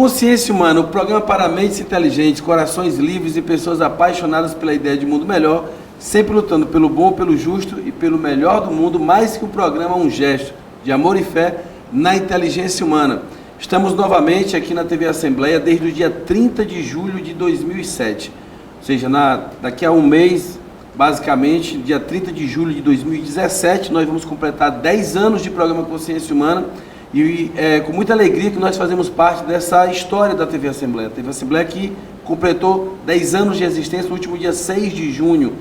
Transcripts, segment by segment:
Consciência Humana, o programa para mentes inteligentes, corações livres e pessoas apaixonadas pela ideia de mundo melhor, sempre lutando pelo bom, pelo justo e pelo melhor do mundo, mais que um programa, um gesto de amor e fé na inteligência humana. Estamos novamente aqui na TV Assembleia desde o dia 30 de julho de 2007, ou seja, daqui a um mês, basicamente, dia 30 de julho de 2017, nós vamos completar 10 anos de programa Consciência Humana. E é com muita alegria que nós fazemos parte dessa história da TV Assembleia. A TV Assembleia que completou 10 anos de existência no último dia 6 de junho.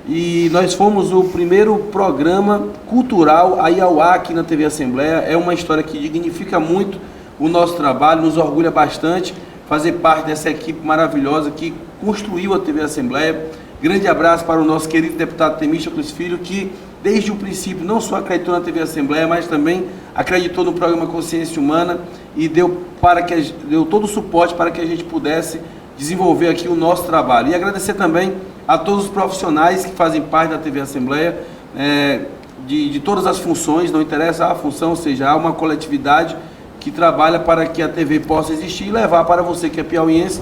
E nós fomos o primeiro programa cultural a ir ao ar aqui na TV Assembleia. É uma história que dignifica muito o nosso trabalho, nos orgulha bastante fazer parte dessa equipe maravilhosa que construiu a TV Assembleia. Grande abraço para o nosso querido deputado Temístocles Filho, que desde o princípio não só acreditou na TV Assembleia, mas também acreditou no programa Consciência Humana e deu todo o suporte para que a gente pudesse desenvolver aqui o nosso trabalho. E agradecer também a todos os profissionais que fazem parte da TV Assembleia, de todas as funções, não interessa a função, ou seja, há uma coletividade que trabalha para que a TV possa existir e levar para você que é piauiense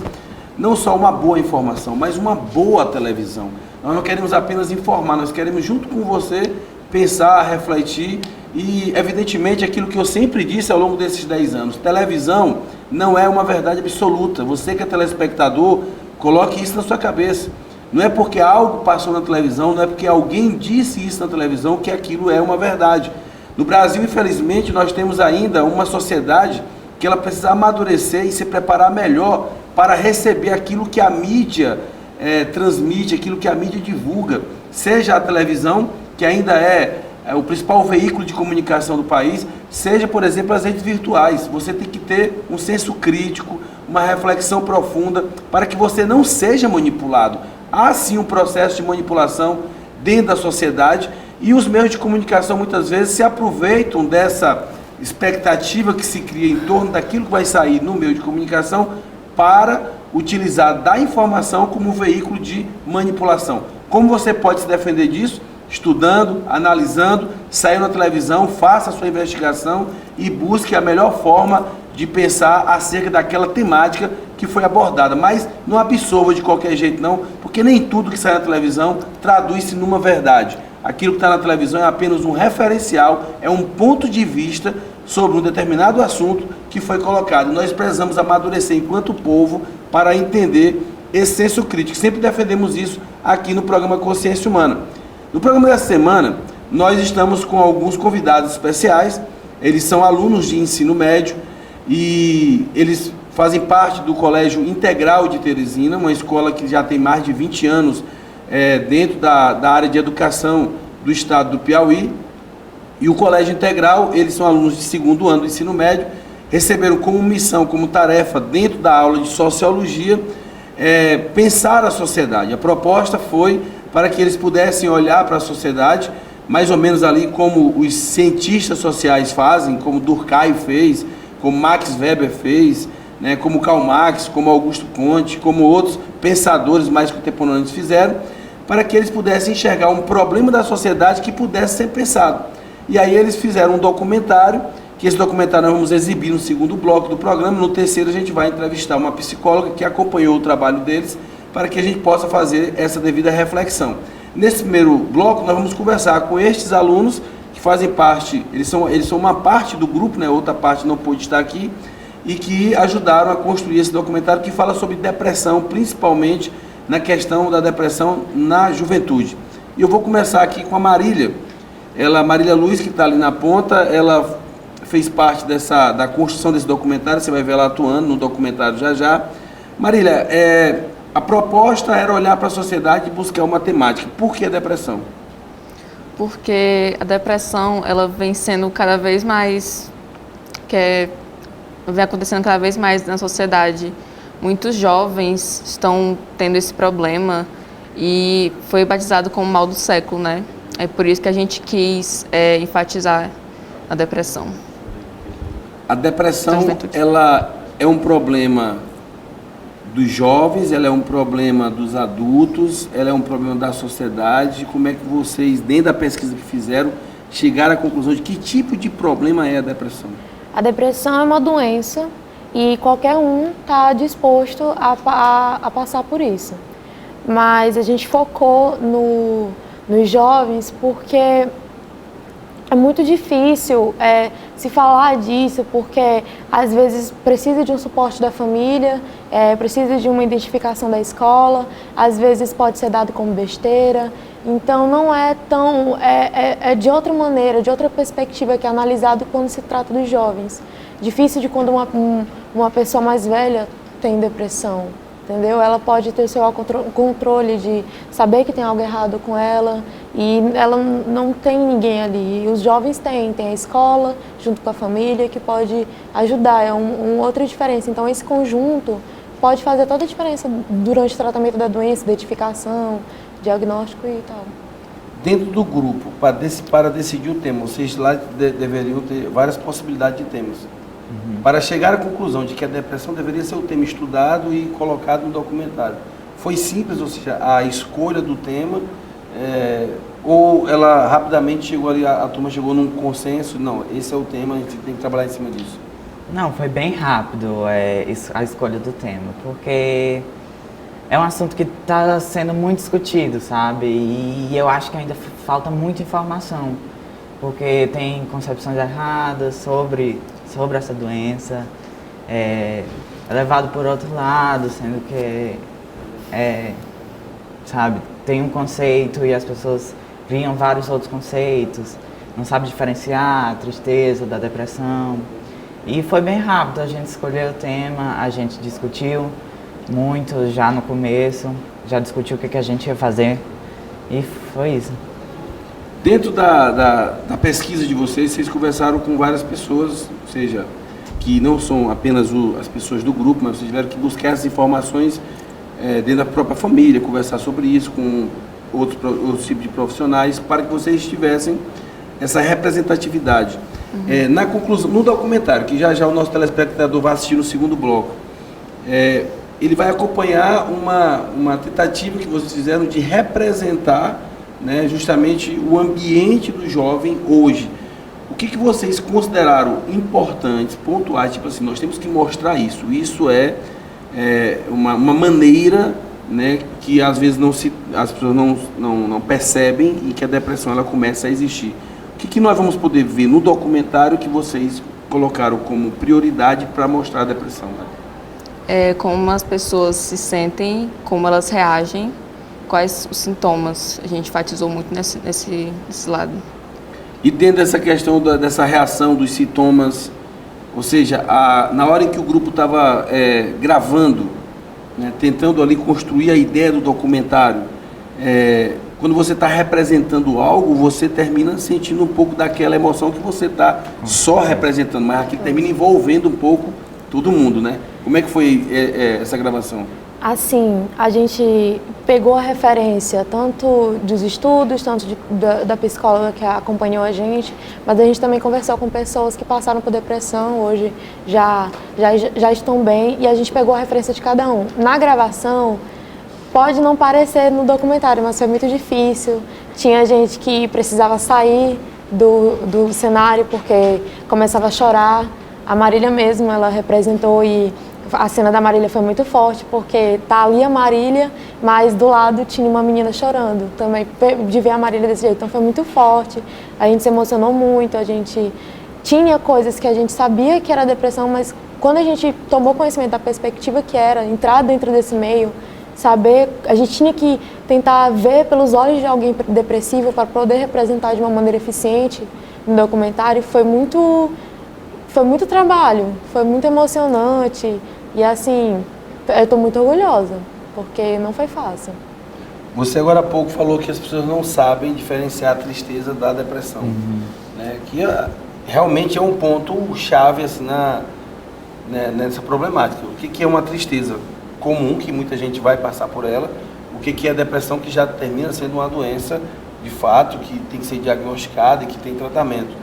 não só uma boa informação, mas uma boa televisão. Nós não queremos apenas informar, nós queremos junto com você pensar, refletir e, evidentemente, aquilo que eu sempre disse ao longo desses 10 anos, televisão não é uma verdade absoluta. Você que é telespectador, coloque isso na sua cabeça. Não é porque algo passou na televisão, não é porque alguém disse isso na televisão que aquilo é uma verdade. No Brasil, infelizmente, nós temos ainda uma sociedade que ela precisa amadurecer e se preparar melhor para receber aquilo que a mídia transmite, aquilo que a mídia divulga, seja a televisão, que ainda é o principal veículo de comunicação do país, seja, por exemplo, as redes virtuais. Você tem que ter um senso crítico, uma reflexão profunda, para que você não seja manipulado. Há sim um processo de manipulação dentro da sociedade e os meios de comunicação muitas vezes se aproveitam dessa expectativa que se cria em torno daquilo que vai sair no meio de comunicação para utilizar da informação como veículo de manipulação. Como você pode se defender disso? Estudando, analisando, saiu na televisão, faça a sua investigação e busque a melhor forma de pensar acerca daquela temática que foi abordada. Mas não absorva de qualquer jeito não, porque nem tudo que sai na televisão traduz-se numa verdade. Aquilo que está na televisão é apenas um referencial, é um ponto de vista sobre um determinado assunto que foi colocado. Nós precisamos amadurecer enquanto povo para entender esse senso crítico. Sempre defendemos isso aqui no programa Consciência Humana. No programa dessa semana, nós estamos com alguns convidados especiais. Eles são alunos de ensino médio e eles fazem parte do Colégio Integral de Teresina, uma escola que já tem mais de 20 anos dentro da área de educação do estado do Piauí. E o Colégio Integral, eles são alunos de segundo ano do ensino médio, receberam como missão, como tarefa, dentro da aula de Sociologia, pensar a sociedade. A proposta foi para que eles pudessem olhar para a sociedade, mais ou menos ali como os cientistas sociais fazem, como Durkheim fez, como Max Weber fez, como Karl Marx, como Augusto Comte, como outros pensadores mais contemporâneos fizeram, para que eles pudessem enxergar um problema da sociedade que pudesse ser pensado. E aí eles fizeram um documentário, que esse documentário nós vamos exibir no segundo bloco do programa. No terceiro a gente vai entrevistar uma psicóloga que acompanhou o trabalho deles, para que a gente possa fazer essa devida reflexão. Nesse primeiro bloco nós vamos conversar com estes alunos que fazem parte, eles são uma parte do grupo, outra parte não pôde estar aqui, e que ajudaram a construir esse documentário que fala sobre depressão, principalmente na questão da depressão na juventude. E eu vou começar aqui com a Marília. Marília Luiz, que está ali na ponta, ela fez parte da construção desse documentário, você vai ver ela atuando no documentário já já. Marília, a proposta era olhar para a sociedade e buscar uma temática. Por que a depressão? Porque a depressão, ela vem sendo cada vez mais, vem acontecendo cada vez mais na sociedade. Muitos jovens estão tendo esse problema e foi batizado como mal do século, É por isso que a gente quis enfatizar a depressão. A depressão, ela é um problema dos jovens, ela é um problema dos adultos, ela é um problema da sociedade. Como é que vocês, dentro da pesquisa que fizeram, chegaram à conclusão de que tipo de problema é a depressão? A depressão é uma doença e qualquer um está disposto a passar por isso. Mas a gente focou nos jovens porque é muito difícil se falar disso, porque às vezes precisa de um suporte da família, precisa de uma identificação da escola, às vezes pode ser dado como besteira. Então não é tão... é de outra maneira, de outra perspectiva que é analisado quando se trata dos jovens. Difícil de quando uma pessoa mais velha tem depressão, entendeu? Ela pode ter o seu controle de saber que tem algo errado com ela e ela não tem ninguém ali. E os jovens têm a escola junto com a família que pode ajudar, é uma outra diferença. Então esse conjunto pode fazer toda a diferença durante o tratamento da doença, identificação, diagnóstico e tal. Dentro do grupo, para decidir o tema, vocês lá deveriam ter várias possibilidades de temas. Para chegar à conclusão de que a depressão deveria ser o tema estudado e colocado no documentário. Foi simples, ou seja, a escolha do tema, ou ela rapidamente chegou ali, a turma chegou num consenso, não, esse é o tema, a gente tem que trabalhar em cima disso? Não, foi bem rápido a escolha do tema, porque é um assunto que está sendo muito discutido, sabe? E eu acho que ainda falta muita informação, porque tem concepções erradas sobre essa doença, é levado por outro lado, sendo que, sabe, tem um conceito e as pessoas criam vários outros conceitos, não sabe diferenciar a tristeza da depressão. E foi bem rápido, a gente escolheu o tema, a gente discutiu muito já no começo, já discutiu o que a gente ia fazer e foi isso. Dentro da pesquisa de vocês conversaram com várias pessoas, ou seja, que não são apenas as pessoas do grupo, mas vocês tiveram que buscar essas informações dentro da própria família, conversar sobre isso com outros tipos de profissionais, para que vocês tivessem essa representatividade. Na conclusão, no documentário, que já o nosso telespectador vai assistir no segundo bloco, ele vai acompanhar uma tentativa que vocês fizeram de representar, né, justamente o ambiente do jovem hoje. O que vocês consideraram importantes, pontuais, tipo assim, nós temos que mostrar isso. Isso é uma maneira, né, que às vezes as pessoas não percebem e que a depressão ela começa a existir. O que nós vamos poder ver no documentário que vocês colocaram como prioridade para mostrar a depressão? Né? Como as pessoas se sentem, como elas reagem, quais os sintomas. A gente enfatizou muito nesse lado. E dentro dessa questão dessa reação dos sintomas, ou seja, na hora em que o grupo estava gravando, né, tentando ali construir a ideia do documentário, quando você está representando algo, você termina sentindo um pouco daquela emoção que você está só representando, mas aqui termina envolvendo um pouco todo mundo, né? Como é que foi essa gravação? Assim, a gente pegou a referência tanto dos estudos, tanto da psicóloga que acompanhou a gente, mas a gente também conversou com pessoas que passaram por depressão, hoje já estão bem, e a gente pegou a referência de cada um. Na gravação, pode não parecer no documentário, mas foi muito difícil. Tinha gente que precisava sair do cenário porque começava a chorar. A Marília mesmo, ela representou e a cena da Marília foi muito forte, porque tá ali a Marília, mas do lado tinha uma menina chorando também, de ver a Marília desse jeito. Então foi muito forte, a gente se emocionou muito, a gente tinha coisas que a gente sabia que era depressão, mas quando a gente tomou conhecimento da perspectiva que era, entrar dentro desse meio, saber, a gente tinha que tentar ver pelos olhos de alguém depressivo para poder representar de uma maneira eficiente no documentário. Foi muito trabalho, foi muito emocionante e assim, eu estou muito orgulhosa, porque não foi fácil. Você agora há pouco falou que as pessoas não sabem diferenciar a tristeza da depressão, né? Que realmente é um ponto chave assim, nessa problemática. O que é uma tristeza comum, que muita gente vai passar por ela, o que é a depressão, que já termina sendo uma doença de fato, que tem que ser diagnosticada e que tem tratamento.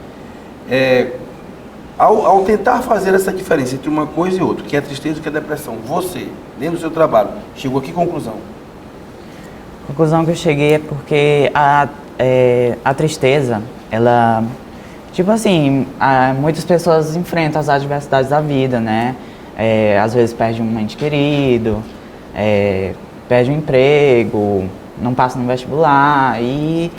Ao tentar fazer essa diferença entre uma coisa e outra, que é a tristeza e que é a depressão, você, dentro do seu trabalho, chegou a que conclusão? A conclusão que eu cheguei é porque a tristeza, ela, tipo assim, muitas pessoas enfrentam as adversidades da vida, né? às vezes perde um ente querido, perde um emprego, não passa no vestibular e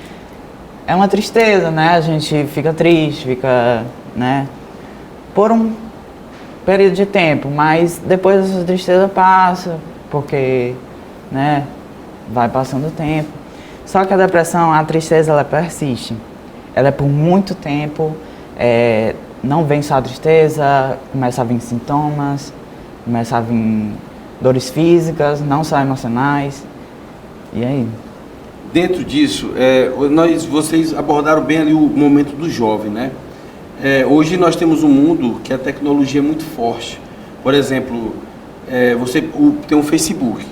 é uma tristeza, né? A gente fica triste, fica, né? Por um período de tempo, mas depois essa tristeza passa, porque, né? Vai passando o tempo. Só que a depressão, a tristeza, ela persiste. Ela é por muito tempo, não vem só a tristeza, começa a vir sintomas, começa a vir dores físicas, não só emocionais. E aí? Dentro disso, vocês abordaram bem ali o momento do jovem, né? Hoje nós temos um mundo que a tecnologia é muito forte. Por exemplo, tem um Facebook.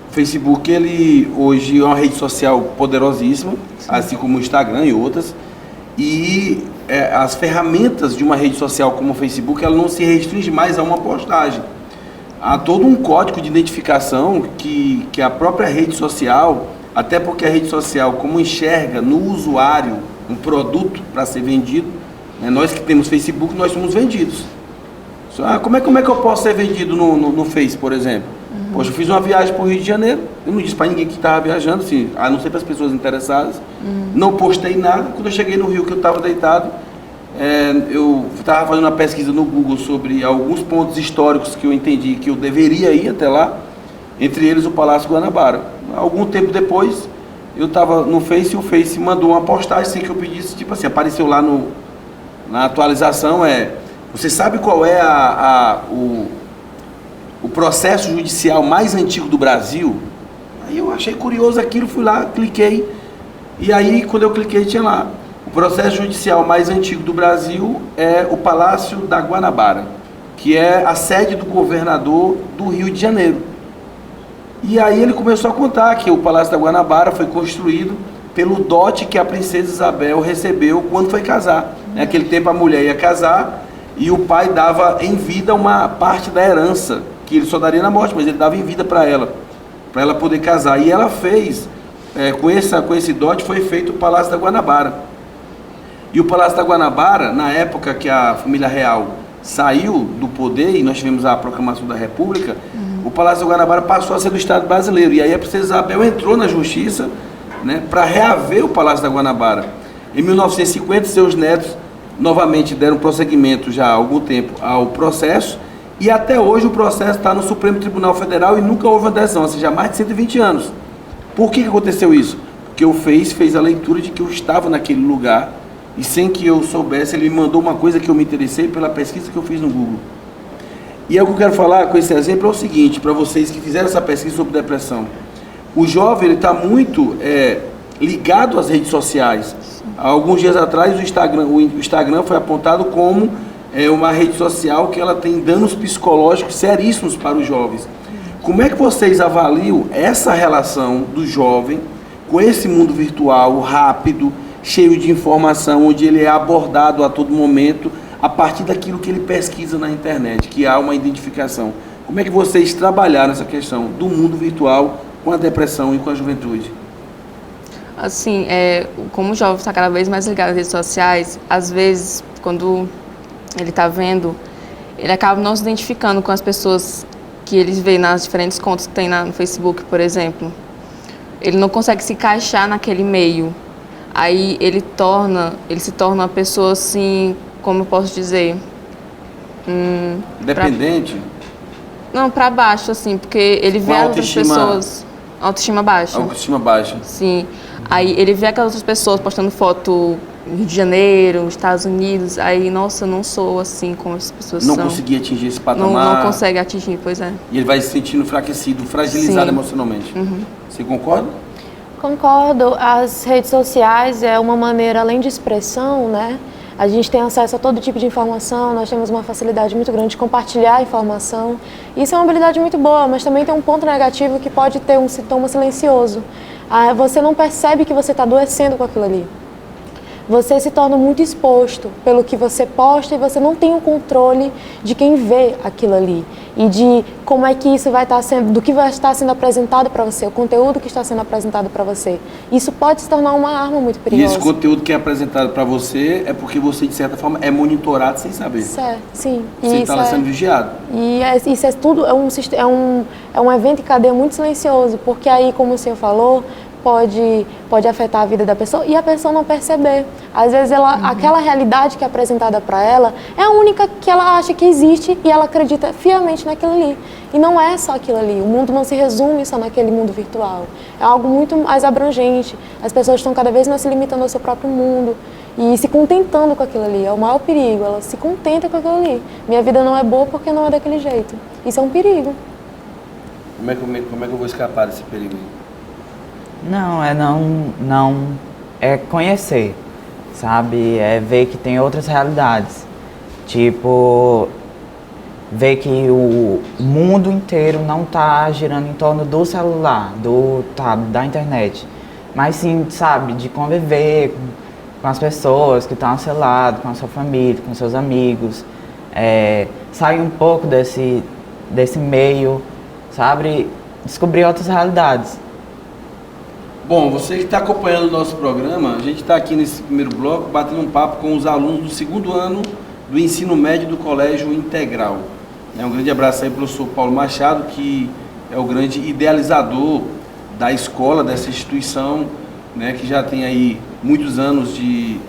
O Facebook, ele hoje é uma rede social poderosíssima, assim como o Instagram e outras. E as ferramentas de uma rede social como o Facebook, ela não se restringe mais a uma postagem. Há todo um código de identificação que a própria rede social, até porque a rede social, como enxerga no usuário um produto para ser vendido, né, nós que temos Facebook, nós somos vendidos. Como é que eu posso ser vendido no Face, por exemplo? Poxa, eu fiz uma viagem para o Rio de Janeiro, eu não disse para ninguém que estava viajando, assim, a não ser para as pessoas interessadas, não postei nada. Quando eu cheguei no Rio, que eu estava deitado, eu estava fazendo uma pesquisa no Google sobre alguns pontos históricos que eu entendi que eu deveria ir até lá, entre eles o Palácio Guanabara. Algum tempo depois, eu estava no Face e o Face mandou uma postagem sem que eu pedisse, tipo assim, apareceu lá na atualização, você sabe qual é o processo judicial mais antigo do Brasil? Aí eu achei curioso aquilo, fui lá, cliquei, e aí quando eu cliquei tinha lá, o processo judicial mais antigo do Brasil é o Palácio da Guanabara, que é a sede do governador do Rio de Janeiro. E aí ele começou a contar que o Palácio da Guanabara foi construído pelo dote que a princesa Isabel recebeu quando foi casar. Naquele tempo a mulher ia casar e o pai dava em vida uma parte da herança, que ele só daria na morte, mas ele dava em vida para ela poder casar. E ela fez, com esse dote foi feito o Palácio da Guanabara. E o Palácio da Guanabara, na época que a família real saiu do poder e nós tivemos a proclamação da República, o Palácio da Guanabara passou a ser do Estado brasileiro. E aí a princesa Isabel entrou na justiça, né, para reaver o Palácio da Guanabara. Em 1950, seus netos novamente deram prosseguimento já há algum tempo ao processo, e até hoje o processo está no Supremo Tribunal Federal e nunca houve adesão, ou seja, há mais de 120 anos. Por que aconteceu isso? Porque o Face fez a leitura de que eu estava naquele lugar e sem que eu soubesse, ele me mandou uma coisa que eu me interessei pela pesquisa que eu fiz no Google. E é o que eu quero falar com esse exemplo é o seguinte, para vocês que fizeram essa pesquisa sobre depressão. O jovem ele está muito ligado às redes sociais. Há alguns dias atrás o Instagram foi apontado como uma rede social que ela tem danos psicológicos seríssimos para os jovens. Como é que vocês avaliam essa relação do jovem com esse mundo virtual rápido, cheio de informação, onde ele é abordado a todo momento a partir daquilo que ele pesquisa na internet, que há uma identificação? Como é que vocês trabalharam essa questão do mundo virtual com a depressão e com a juventude? Assim, como o jovem está cada vez mais ligado às redes sociais, às vezes, quando ele está vendo, ele acaba não se identificando com as pessoas que ele vê nas diferentes contas que tem no Facebook, por exemplo. Ele não consegue se encaixar naquele meio. Aí ele se torna uma pessoa assim, como eu posso dizer? Dependente? Não, para baixo, assim, porque ele vê as outras pessoas... Autoestima baixa. Autoestima baixa. Sim. Aí ele vê aquelas outras pessoas postando foto no Rio de Janeiro, nos Estados Unidos, aí, nossa, eu não sou assim como as pessoas são. Não conseguia atingir esse patamar. Não consegue atingir, pois é. E ele vai se sentindo enfraquecido, fragilizado emocionalmente. Você concorda? Concordo. As redes sociais é uma maneira, além de expressão, né? A gente tem acesso a todo tipo de informação, nós temos uma facilidade muito grande de compartilhar a informação. Isso é uma habilidade muito boa, mas também tem um ponto negativo que pode ter um sintoma silencioso. Você não percebe que você está adoecendo com aquilo ali. você se torna muito exposto pelo que você posta e você não tem o controle de quem vê aquilo ali e de como é que isso vai estar sendo, do que vai estar sendo apresentado para você, o conteúdo que está sendo apresentado para você. Isso pode se tornar uma arma muito E perigosa. esse conteúdo que é apresentado para você é porque você, de certa forma, é monitorado sem saber. Certo, sim. Você está lá sendo vigiado. E isso é tudo, é um evento em cadeia muito silencioso, porque aí, como o senhor falou, pode afetar a vida da pessoa e a pessoa não perceber. Às vezes aquela realidade que é apresentada para ela é a única que ela acha que existe e ela acredita fielmente naquilo ali. E não é só aquilo ali, o mundo não se resume só naquele mundo virtual. É algo muito mais abrangente. As pessoas estão cada vez mais se limitando ao seu próprio mundo e se contentando com aquilo ali. É o maior perigo, ela se contenta com aquilo ali. Minha vida não é boa porque não é daquele jeito. Isso é um perigo. Como é que eu vou escapar desse perigo? Não é conhecer, sabe? É ver que tem outras realidades. Tipo, ver que o mundo inteiro não tá girando em torno do celular, da internet. Mas sim, sabe, de conviver com as pessoas que estão ao seu lado, com a sua família, com seus amigos. Sair um pouco desse meio, sabe? Descobrir outras realidades. Bom, você que está acompanhando o nosso programa, a gente está aqui nesse primeiro bloco batendo um papo com os alunos do segundo ano do ensino médio do Colégio Integral. Um grande abraço aí para o professor Paulo Machado, que é o grande idealizador da escola, dessa instituição, né, que já tem aí muitos anos de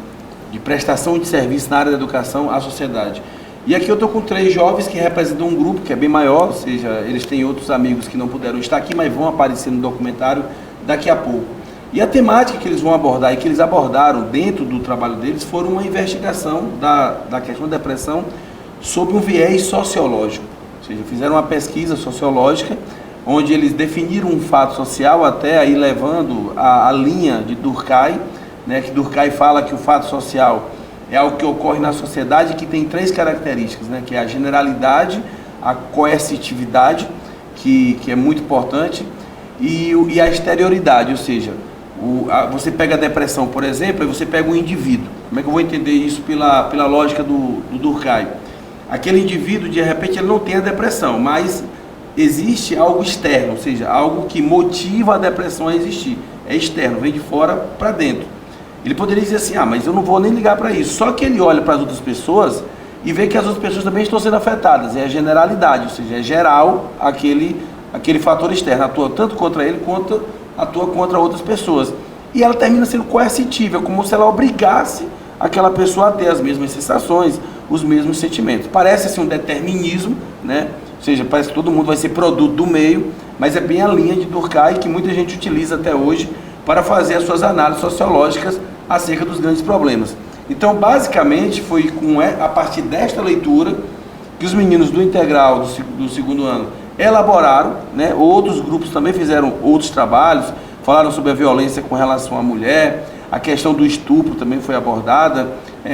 prestação de serviço na área da educação à sociedade. E aqui eu estou com 3 jovens que representam um grupo que é bem maior, ou seja, eles têm outros amigos que não puderam estar aqui, mas vão aparecer no documentário daqui a pouco. E a temática que eles vão abordar e que eles abordaram dentro do trabalho deles foram uma investigação da questão da depressão sob um viés sociológico. Ou seja, fizeram uma pesquisa sociológica onde eles definiram um fato social, até aí levando a linha de Durkheim, né, que Durkheim fala que o fato social é algo que ocorre na sociedade que tem 3 características, né, que é a generalidade, a coercitividade, que é muito importante, e a exterioridade, ou seja, você pega a depressão, por exemplo, e você pega um indivíduo. Como é que eu vou entender isso pela lógica do Durkheim? Aquele indivíduo, de repente, ele não tem a depressão, mas existe algo externo, ou seja, algo que motiva a depressão a existir. É externo, vem de fora para dentro. Ele poderia dizer assim, mas eu não vou nem ligar para isso. Só que ele olha para as outras pessoas e vê que as outras pessoas também estão sendo afetadas. É a generalidade, ou seja, é geral aquele fator externo. Atua tanto contra ele quanto atua contra outras pessoas. E ela termina sendo coercitiva, como se ela obrigasse aquela pessoa a ter as mesmas sensações, os mesmos sentimentos. Parece assim um determinismo, né? Ou seja, parece que todo mundo vai ser produto do meio, mas é bem a linha de Durkheim que muita gente utiliza até hoje para fazer as suas análises sociológicas acerca dos grandes problemas. Então, basicamente, foi a partir desta leitura que os meninos do Integral do segundo ano elaboraram, né? Outros grupos também fizeram outros trabalhos, falaram sobre a violência com relação à mulher, a questão do estupro também foi abordada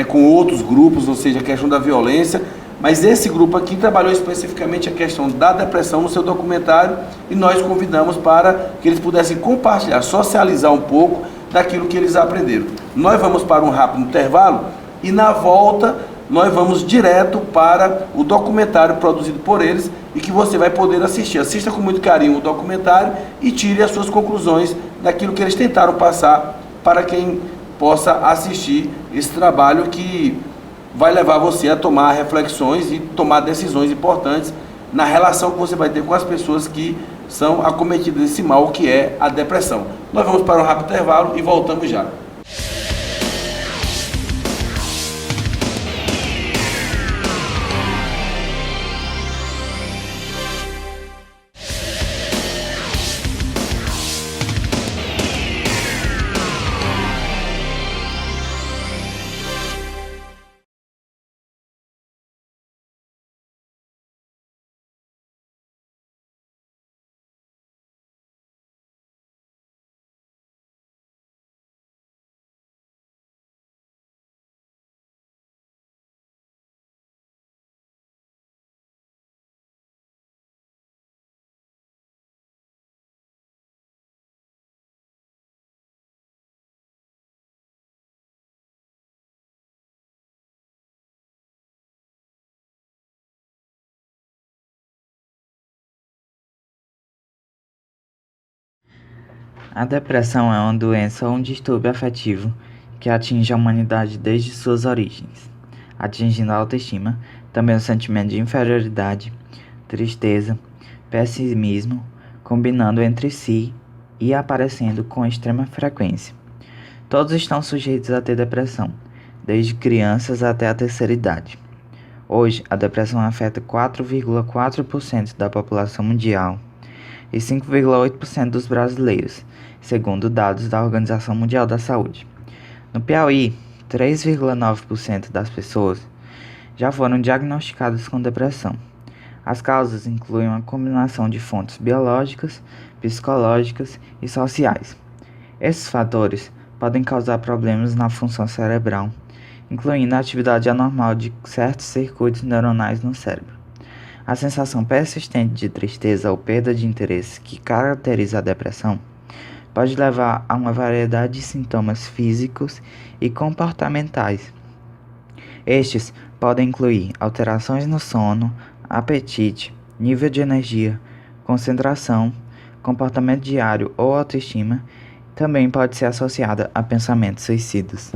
com outros grupos, ou seja, a questão da violência, mas esse grupo aqui trabalhou especificamente a questão da depressão no seu documentário e nós convidamos para que eles pudessem compartilhar, socializar um pouco daquilo que eles aprenderam. Nós vamos para um rápido intervalo e na volta nós vamos direto para o documentário produzido por eles e que você vai poder assistir. Assista com muito carinho o documentário e tire as suas conclusões daquilo que eles tentaram passar para quem possa assistir esse trabalho que vai levar você a tomar reflexões e tomar decisões importantes na relação que você vai ter com as pessoas que são acometidas desse mal que é a depressão. Nós vamos para um rápido intervalo e voltamos já. A depressão é uma doença ou um distúrbio afetivo que atinge a humanidade desde suas origens, atingindo a autoestima, também o sentimento de inferioridade, tristeza, pessimismo, combinando entre si e aparecendo com extrema frequência. Todos estão sujeitos a ter depressão, desde crianças até a terceira idade. Hoje, a depressão afeta 4,4% da população mundial e 5,8% dos brasileiros, segundo dados da Organização Mundial da Saúde. No Piauí, 3,9% das pessoas já foram diagnosticadas com depressão. As causas incluem uma combinação de fontes biológicas, psicológicas e sociais. Esses fatores podem causar problemas na função cerebral, incluindo a atividade anormal de certos circuitos neuronais no cérebro. A sensação persistente de tristeza ou perda de interesse que caracteriza a depressão pode levar a uma variedade de sintomas físicos e comportamentais. Estes podem incluir alterações no sono, apetite, nível de energia, concentração, comportamento diário ou autoestima. Também pode ser associada a pensamentos suicidas.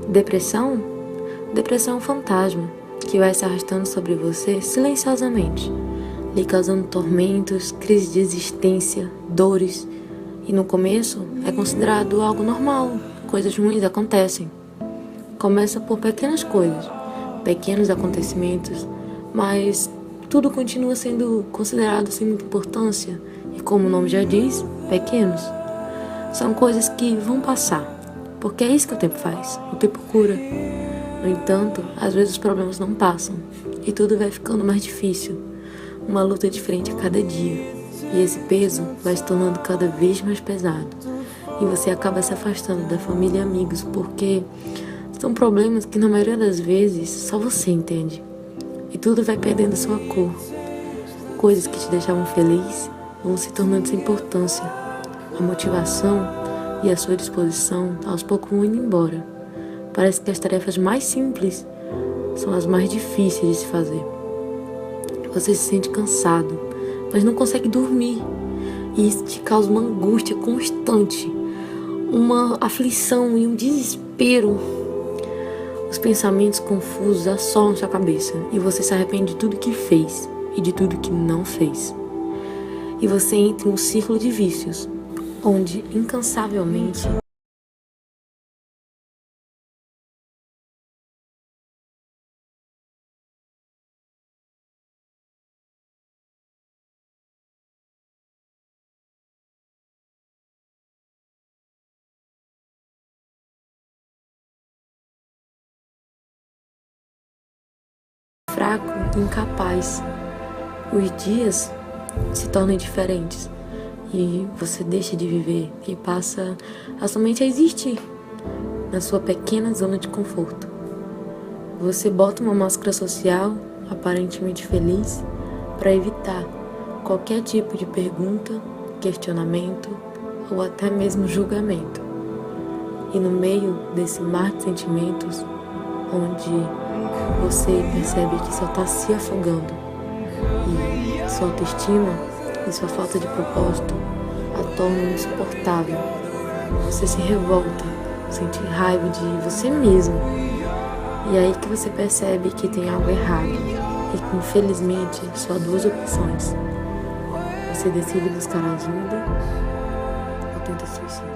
Depressão? Depressão é um fantasma que vai se arrastando sobre você silenciosamente, lhe causando tormentos, crises de existência, dores. E no começo é considerado algo normal, coisas ruins acontecem. Começa por pequenas coisas, pequenos acontecimentos, mas tudo continua sendo considerado sem muita importância e, como o nome já diz, pequenos. São coisas que vão passar. Porque é isso que o tempo faz, o tempo cura. No entanto, às vezes os problemas não passam e tudo vai ficando mais difícil. Uma luta diferente a cada dia. E esse peso vai se tornando cada vez mais pesado. E você acaba se afastando da família e amigos porque são problemas que na maioria das vezes só você entende. E tudo vai perdendo sua cor. Coisas que te deixavam feliz vão se tornando sem importância. A motivação e a sua disposição aos poucos vão indo embora. Parece que as tarefas mais simples são as mais difíceis de se fazer. Você se sente cansado, mas não consegue dormir. E isso te causa uma angústia constante, uma aflição e um desespero. Os pensamentos confusos assolam sua cabeça e você se arrepende de tudo que fez e de tudo que não fez. E você entra em um círculo de vícios, onde, incansavelmente, fraco e incapaz. Os dias se tornam diferentes. E você deixa de viver e passa a somente a existir na sua pequena zona de conforto. Você bota uma máscara social, aparentemente feliz, para evitar qualquer tipo de pergunta, questionamento ou até mesmo julgamento. E no meio desse mar de sentimentos, onde você percebe que só está se afogando e sua autoestima e sua falta de propósito a tornam insuportável. você se revolta, sente raiva de você mesmo. E é aí que você percebe que tem algo errado. E que, infelizmente, só há duas opções. Você decide buscar ajuda ou tenta suicídio.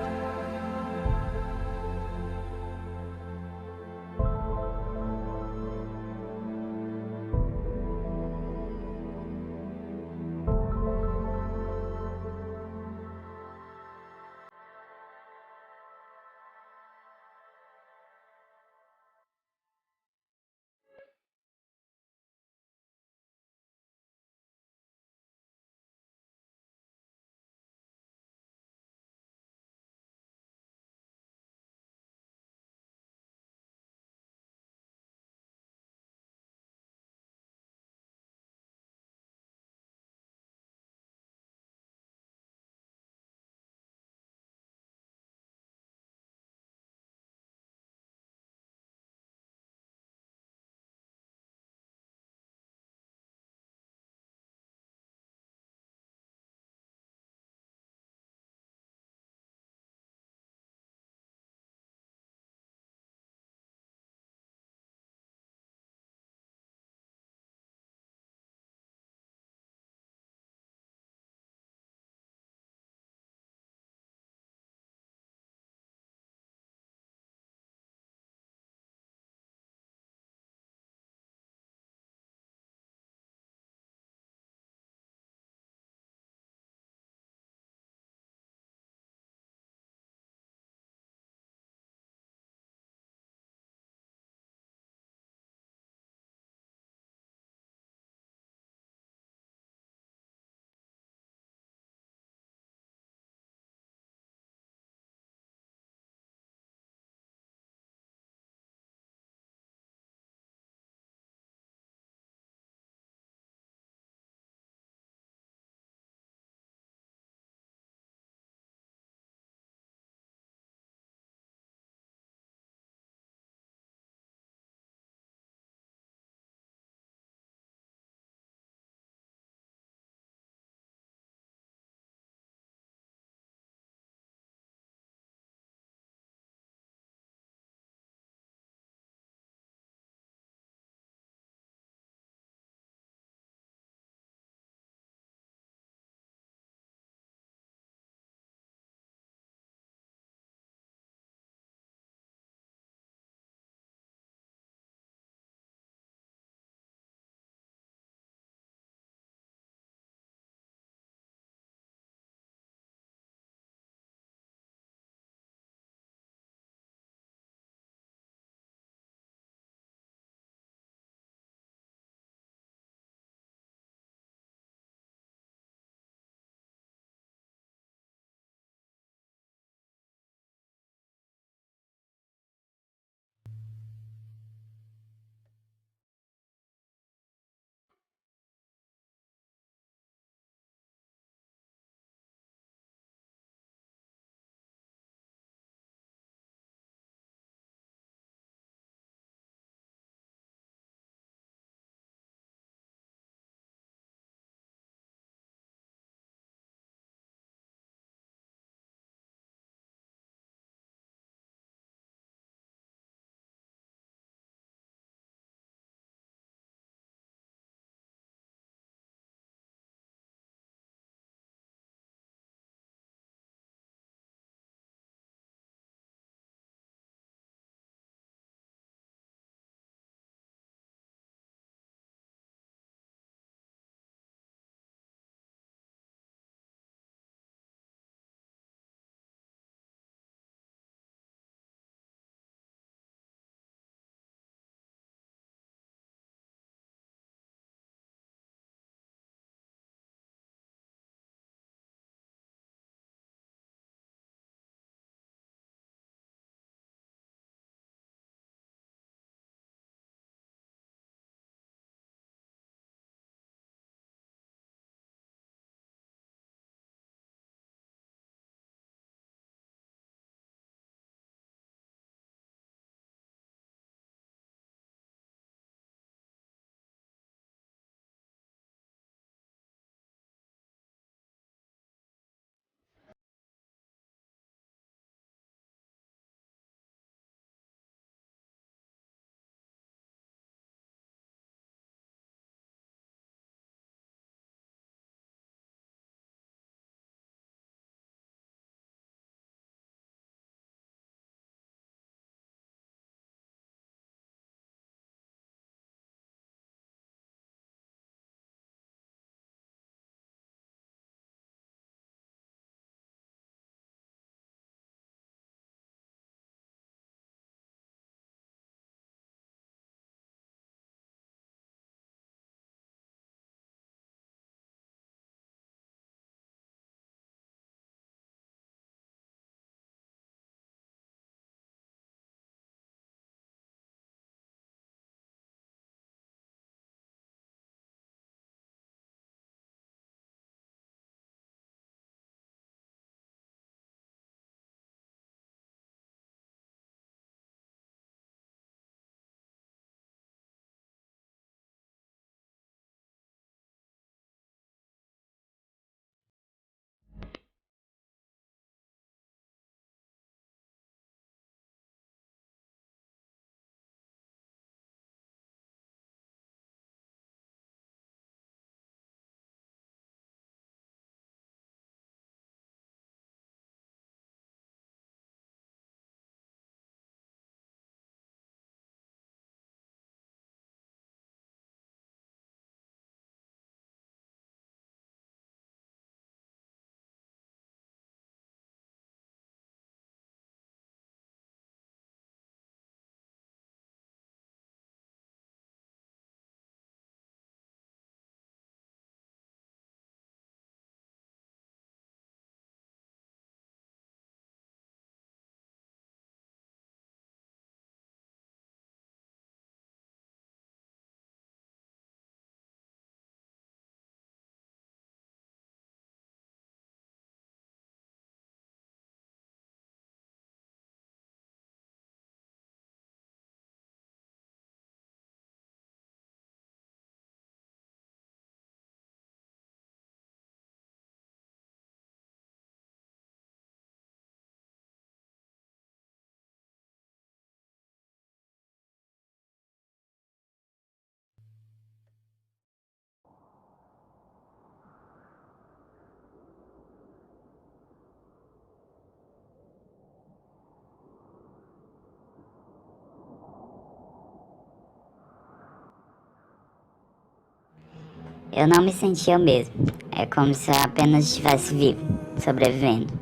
Eu não me sentia eu mesmo. É como se eu apenas estivesse vivo, sobrevivendo.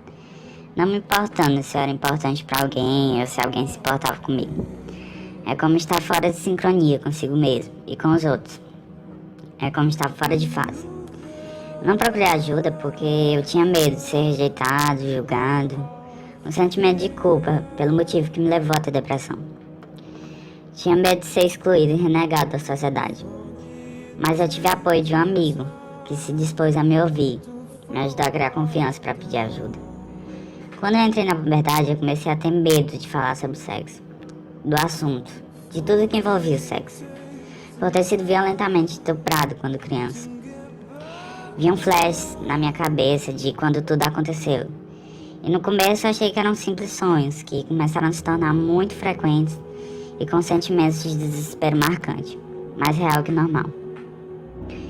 Não me importando se eu era importante para alguém ou se alguém se importava comigo. É como estar fora de sincronia consigo mesmo e com os outros. É como estar fora de fase. Eu não procurei ajuda porque eu tinha medo de ser rejeitado, julgado. Um sentimento de culpa pelo motivo que me levou a ter depressão. Tinha medo de ser excluído e renegado da sociedade. Mas eu tive apoio de um amigo que se dispôs a me ouvir, me ajudou a criar confiança para pedir ajuda. Quando eu entrei na puberdade, eu comecei a ter medo de falar sobre sexo, do assunto, de tudo que envolvia o sexo, por ter sido violentamente estuprado quando criança. Vi um flash na minha cabeça de quando tudo aconteceu. E no começo eu achei que eram simples sonhos, que começaram a se tornar muito frequentes e com sentimentos de desespero marcante, mais real que normal.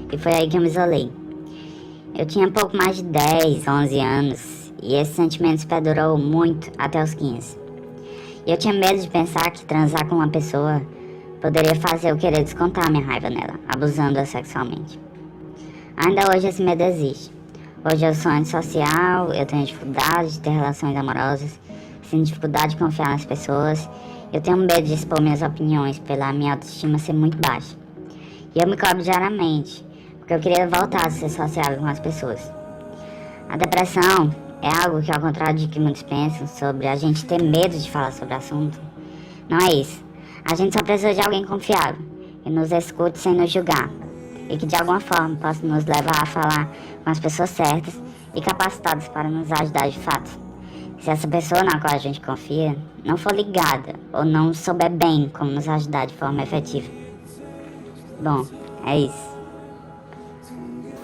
E foi aí que eu me isolei. Eu tinha pouco mais de 10, 11 anos e esse sentimento perdurou muito até os 15. E eu tinha medo de pensar que transar com uma pessoa poderia fazer eu querer descontar minha raiva nela, abusando-a sexualmente. Ainda hoje esse medo existe. Hoje eu sou antissocial, eu tenho dificuldade de ter relações amorosas, tenho dificuldade de confiar nas pessoas, eu tenho medo de expor minhas opiniões pela minha autoestima ser muito baixa. E eu me cobro diariamente, porque eu queria voltar a ser sociável com as pessoas. A depressão é algo que, ao contrário de que muitos pensam sobre a gente ter medo de falar sobre o assunto, não é isso. A gente só precisa de alguém confiável, que nos escute sem nos julgar, e que de alguma forma possa nos levar a falar com as pessoas certas e capacitadas para nos ajudar de fato. Se essa pessoa na qual a gente confia não for ligada ou não souber bem como nos ajudar de forma efetiva. Bom, é isso.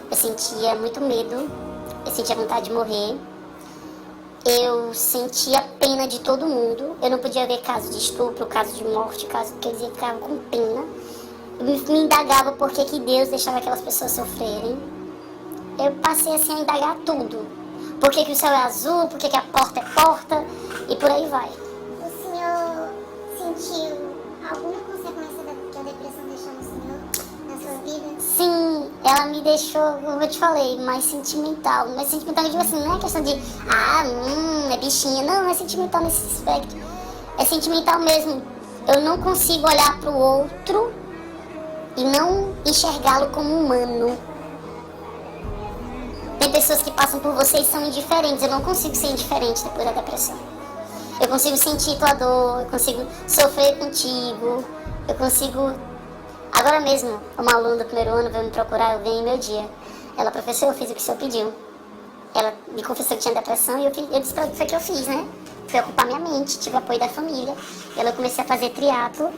Eu sentia muito medo, eu sentia vontade de morrer, eu sentia pena de todo mundo, eu não podia ver caso de estupro, caso de morte, caso que eu dizia que ficava com pena. Eu me indagava por que Deus deixava aquelas pessoas sofrerem. Eu passei assim a indagar tudo. Por que o céu é azul, por que a porta é porta e por aí vai. O senhor sentiu alguma consequência que a depressão deixou no senhor, na sua vida? Sim, ela me deixou, como eu te falei, mais sentimental. Mas sentimental, eu digo assim, não é questão de, é bichinha. Não é sentimental nesse aspecto. É sentimental mesmo. Eu não consigo olhar pro outro e não enxergá-lo como humano. Tem pessoas que passam por você e são indiferentes. Eu não consigo ser indiferente depois da depressão. Eu consigo sentir tua dor, eu consigo sofrer contigo, eu consigo... Agora mesmo, uma aluna do primeiro ano veio me procurar, eu ganhei meu dia. Ela, professor, eu fiz o que o senhor pediu. Ela me confessou que tinha depressão e eu disse pra ela o que foi que eu fiz, né? Fui ocupar minha mente, tive apoio da família. Eu comecei a fazer triatlo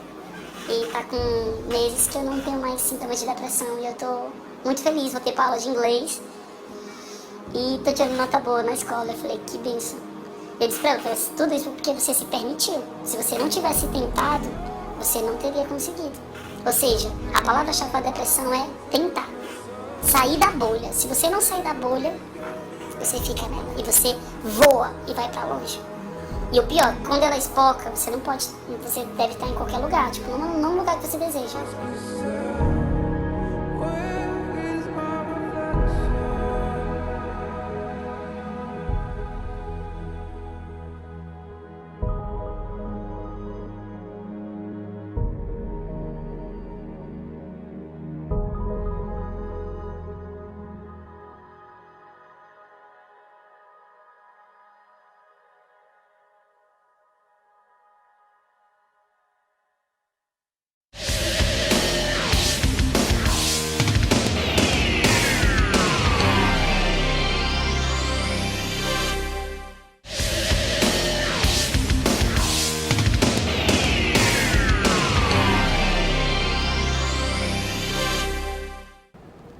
e tá com meses que eu não tenho mais sintomas de depressão. E eu tô muito feliz, voltei pra aula de inglês. E tô tirando nota boa na escola. Eu falei, que bênção. Eu disse pra ela, tudo isso porque você se permitiu. Se você não tivesse tentado, você não teria conseguido. Ou seja, a palavra-chave da depressão é tentar. Sair da bolha. Se você não sair da bolha, você fica nela. E você voa e vai pra longe. E o pior, quando ela espoca, você não pode... Você deve estar em qualquer lugar. Tipo, não no lugar que você deseja.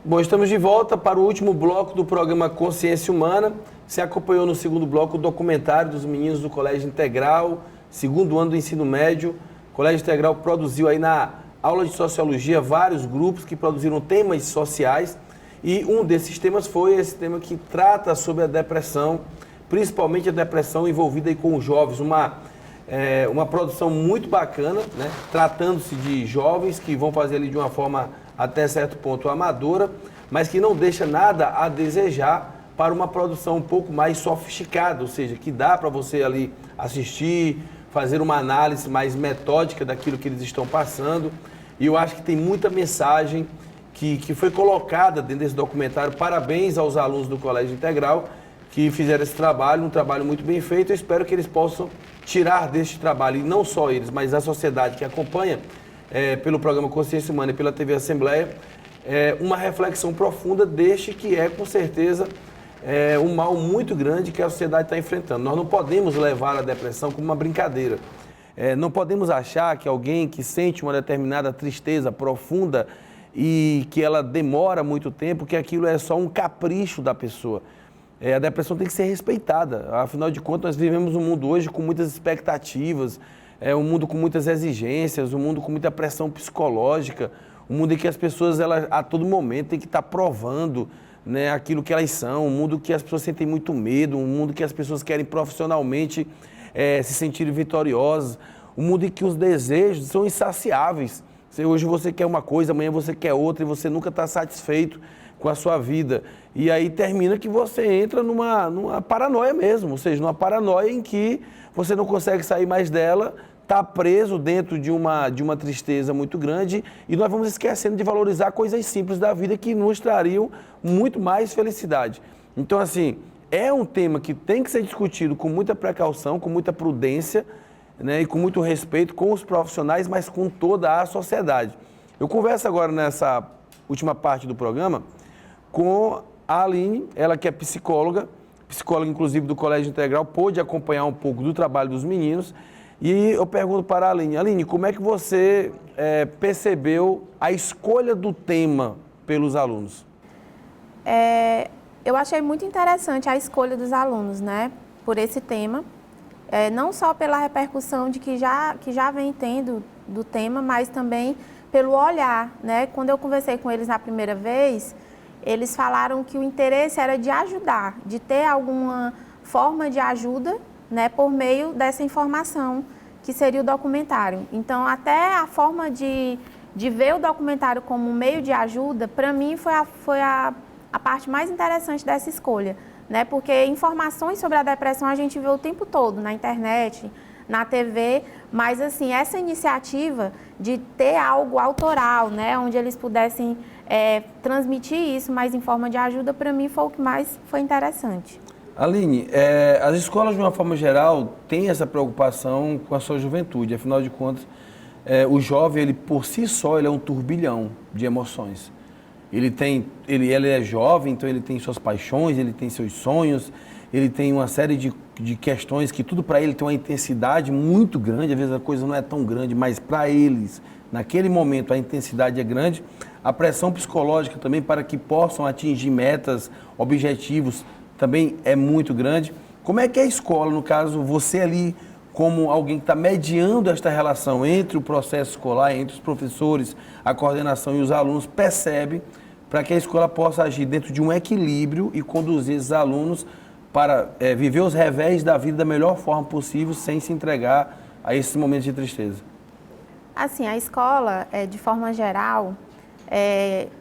Bom, estamos de volta para o último bloco do programa Consciência Humana. Você acompanhou no segundo bloco o documentário dos meninos do Colégio Integral, segundo ano do ensino médio. O Colégio Integral produziu aí na aula de Sociologia vários grupos que produziram temas sociais e um desses temas foi esse tema que trata sobre a depressão, principalmente a depressão envolvida aí com os jovens. Uma produção muito bacana, né? Tratando-se de jovens que vão fazer ali de uma forma até certo ponto amadora, mas que não deixa nada a desejar para uma produção um pouco mais sofisticada, ou seja, que dá para você ali assistir, fazer uma análise mais metódica daquilo que eles estão passando. E eu acho que tem muita mensagem que foi colocada dentro desse documentário. Parabéns aos alunos do Colégio Integral que fizeram esse trabalho, um trabalho muito bem feito. Eu espero que eles possam tirar deste trabalho, e não só eles, mas a sociedade que acompanha pelo programa Consciência Humana e pela TV Assembleia, uma reflexão profunda deste que é, com certeza, um mal muito grande que a sociedade está enfrentando. Nós não podemos levar a depressão como uma brincadeira. Não podemos achar que alguém que sente uma determinada tristeza profunda e que ela demora muito tempo, que aquilo é só um capricho da pessoa. A depressão tem que ser respeitada. Afinal de contas, nós vivemos um mundo hoje com muitas expectativas, um mundo com muitas exigências, um mundo com muita pressão psicológica, um mundo em que as pessoas, elas, a todo momento, têm que estar provando, né, aquilo que elas são, um mundo que as pessoas sentem muito medo, um mundo que as pessoas querem profissionalmente se sentirem vitoriosas, um mundo em que os desejos são insaciáveis. Hoje você quer uma coisa, amanhã você quer outra e você nunca está satisfeito com a sua vida. E aí termina que você entra numa paranoia mesmo, ou seja, numa paranoia em que você não consegue sair mais dela, está preso dentro de uma tristeza muito grande, e nós vamos esquecendo de valorizar coisas simples da vida que nos trariam muito mais felicidade. Então, assim, é um tema que tem que ser discutido com muita precaução, com muita prudência, né, e com muito respeito com os profissionais, mas com toda a sociedade. Eu converso agora nessa última parte do programa com a Aline, ela que é psicóloga inclusive do Colégio Integral, pôde acompanhar um pouco do trabalho dos meninos, e eu pergunto para a Aline, como é que você percebeu a escolha do tema pelos alunos? Eu achei muito interessante a escolha dos alunos, né, por esse tema. Não só pela repercussão de que já vem tendo do tema, mas também pelo olhar, né? Quando eu conversei com eles na primeira vez, eles falaram que o interesse era de ajudar, de ter alguma forma de ajuda, né, por meio dessa informação que seria o documentário. Então, até a forma de ver o documentário como um meio de ajuda, para mim foi a parte mais interessante dessa escolha. Né? Porque informações sobre a depressão a gente vê o tempo todo, na internet, na TV, mas assim, essa iniciativa de ter algo autoral, né, onde eles pudessem transmitir isso, mas em forma de ajuda, para mim foi o que mais foi interessante. Aline, as escolas de uma forma geral têm essa preocupação com a sua juventude, afinal de contas, o jovem, ele por si só, ele é um turbilhão de emoções. Ele é jovem, então ele tem suas paixões, ele tem seus sonhos, ele tem uma série de questões que tudo para ele tem uma intensidade muito grande, às vezes a coisa não é tão grande, mas para eles, naquele momento, a intensidade é grande. A pressão psicológica também para que possam atingir metas, objetivos, também é muito grande. Como é que a escola, no caso, você ali, como alguém que está mediando esta relação entre o processo escolar, entre os professores, a coordenação e os alunos, percebe para que a escola possa agir dentro de um equilíbrio e conduzir esses alunos para viver os revés da vida da melhor forma possível, sem se entregar a esses momentos de tristeza? Assim, a escola, de forma geral,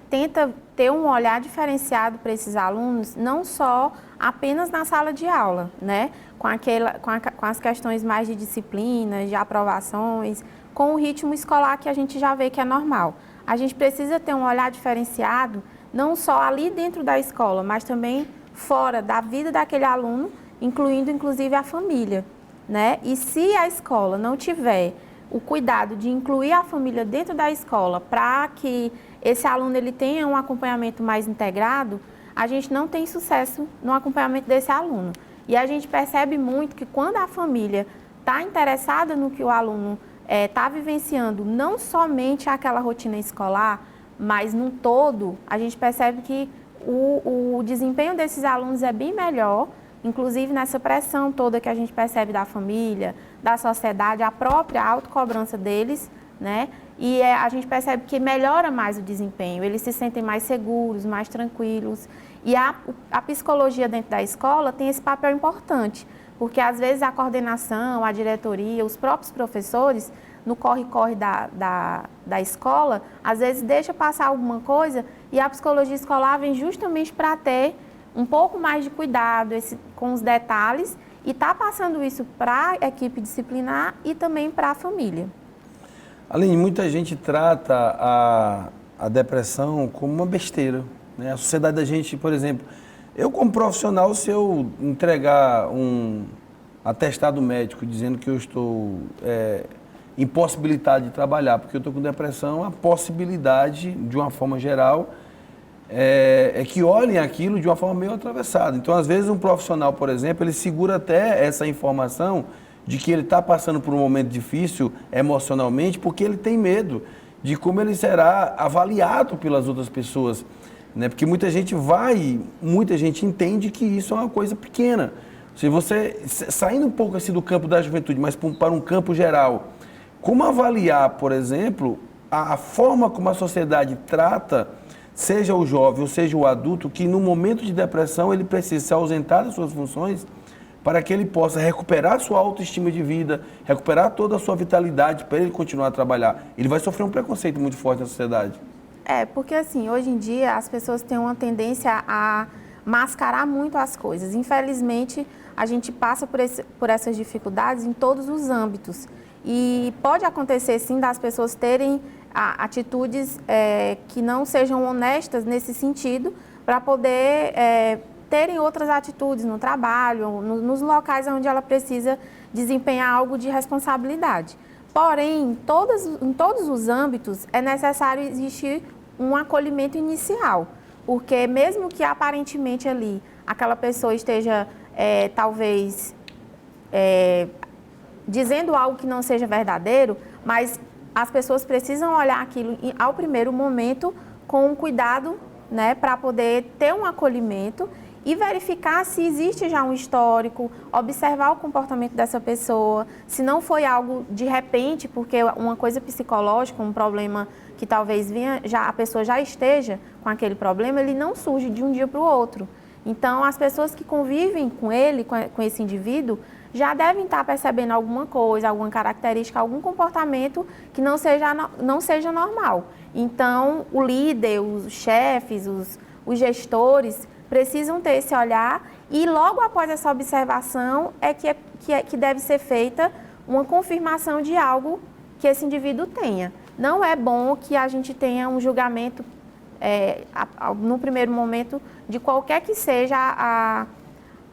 tenta ter um olhar diferenciado para esses alunos, não só apenas na sala de aula, né? Com as questões mais de disciplinas, de aprovações, com o ritmo escolar que a gente já vê que é normal. A gente precisa ter um olhar diferenciado, não só ali dentro da escola, mas também fora da vida daquele aluno, incluindo inclusive a família, né? E se a escola não tiver o cuidado de incluir a família dentro da escola para que esse aluno ele tenha um acompanhamento mais integrado, a gente não tem sucesso no acompanhamento desse aluno. E a gente percebe muito que quando a família está interessada no que o aluno está vivenciando, não somente aquela rotina escolar, mas num todo, a gente percebe que o desempenho desses alunos é bem melhor, inclusive nessa pressão toda que a gente percebe da família, da sociedade, a própria autocobrança deles, né? E a gente percebe que melhora mais o desempenho, eles se sentem mais seguros, mais tranquilos. E a psicologia dentro da escola tem esse papel importante, porque às vezes a coordenação, a diretoria, os próprios professores, no corre-corre da escola, às vezes deixa passar alguma coisa e a psicologia escolar vem justamente para ter um pouco mais de cuidado com os detalhes e tá passando isso para a equipe disciplinar e também para a família. Aline, muita gente trata a depressão como uma besteira, né? A sociedade da gente, por exemplo, eu como profissional, se eu entregar um atestado médico dizendo que eu estou impossibilitado de trabalhar porque eu estou com depressão, a possibilidade, de uma forma geral, é que olhem aquilo de uma forma meio atravessada. Então, às vezes, um profissional, por exemplo, ele segura até essa informação de que ele está passando por um momento difícil emocionalmente porque ele tem medo de como ele será avaliado pelas outras pessoas, né? Porque muita gente entende que isso é uma coisa pequena. Se você, saindo um pouco assim do campo da juventude, mas para um campo geral, como avaliar, por exemplo, a forma como a sociedade trata, seja o jovem ou seja o adulto, que no momento de depressão ele precisa se ausentar das suas funções para que ele possa recuperar sua autoestima de vida, recuperar toda a sua vitalidade para ele continuar a trabalhar. Ele vai sofrer um preconceito muito forte na sociedade. Porque assim, hoje em dia as pessoas têm uma tendência a mascarar muito as coisas. Infelizmente, a gente passa por essas dificuldades em todos os âmbitos. E pode acontecer, sim, das pessoas terem atitudes que não sejam honestas nesse sentido, para poder terem outras atitudes no trabalho, nos locais onde ela precisa desempenhar algo de responsabilidade. Porém, em todos os âmbitos, é necessário existir um acolhimento inicial, porque mesmo que aparentemente ali aquela pessoa esteja, talvez, dizendo algo que não seja verdadeiro, mas as pessoas precisam olhar aquilo ao primeiro momento com cuidado, né, para poder ter um acolhimento e verificar se existe já um histórico, observar o comportamento dessa pessoa, se não foi algo de repente, porque uma coisa psicológica, um problema que talvez a pessoa já esteja com aquele problema, ele não surge de um dia para o outro. Então, as pessoas que convivem com ele, com esse indivíduo, já devem estar percebendo alguma coisa, alguma característica, algum comportamento que não seja normal. Então, o líder, os chefes, os gestores precisam ter esse olhar e logo após essa observação que deve ser feita uma confirmação de algo que esse indivíduo tenha. Não é bom que a gente tenha um julgamento no primeiro momento de qualquer que seja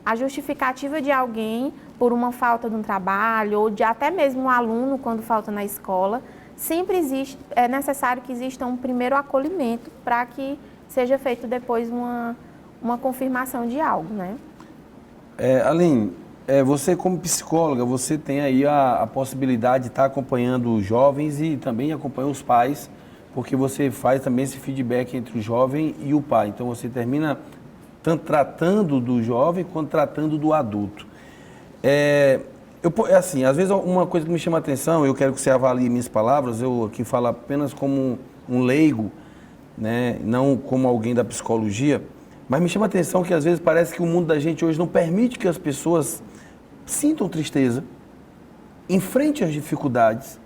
a justificativa de alguém por uma falta de um trabalho ou de até mesmo um aluno quando falta na escola. Sempre é necessário que exista um primeiro acolhimento para que seja feito depois uma confirmação de algo, né? Aline, você como psicóloga, você tem aí a possibilidade de estar acompanhando os jovens e também acompanha os pais, porque você faz também esse feedback entre o jovem e o pai. Então você termina tanto tratando do jovem quanto tratando do adulto. Assim, às vezes uma coisa que me chama a atenção, eu quero que você avalie minhas palavras, eu aqui falo apenas como um leigo, né, não como alguém da psicologia, mas me chama a atenção que às vezes parece que o mundo da gente hoje não permite que as pessoas sintam tristeza, enfrentem as dificuldades,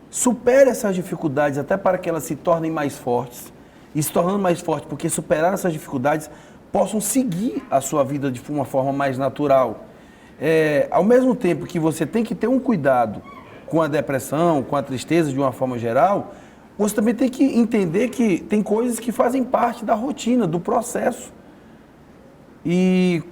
superem essas dificuldades até para que elas se tornem mais fortes, e se tornando mais fortes porque superaram essas dificuldades, possam seguir a sua vida de uma forma mais natural. Ao mesmo tempo que você tem que ter um cuidado com a depressão, com a tristeza de uma forma geral, você também tem que entender que tem coisas que fazem parte da rotina, do processo. E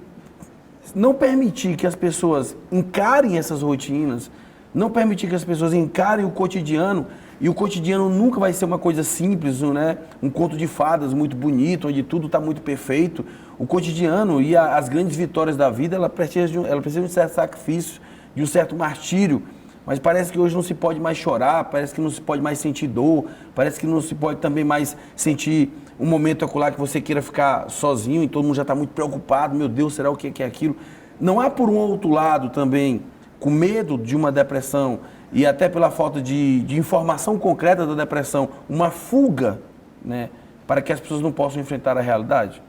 não permitir que as pessoas encarem essas rotinas, não permitir que as pessoas encarem o cotidiano, e o cotidiano nunca vai ser uma coisa simples, né? Um conto de fadas muito bonito, onde tudo está muito perfeito. O cotidiano e as grandes vitórias da vida, ela precisa de um certo sacrifício, de um certo martírio. Mas parece que hoje não se pode mais chorar, parece que não se pode mais sentir dor, parece que não se pode também mais sentir um momento acolá que você queira ficar sozinho e todo mundo já está muito preocupado, meu Deus, será o que é aquilo? Não há por um outro lado também, com medo de uma depressão e até pela falta de informação concreta da depressão, uma fuga, né, para que as pessoas não possam enfrentar a realidade?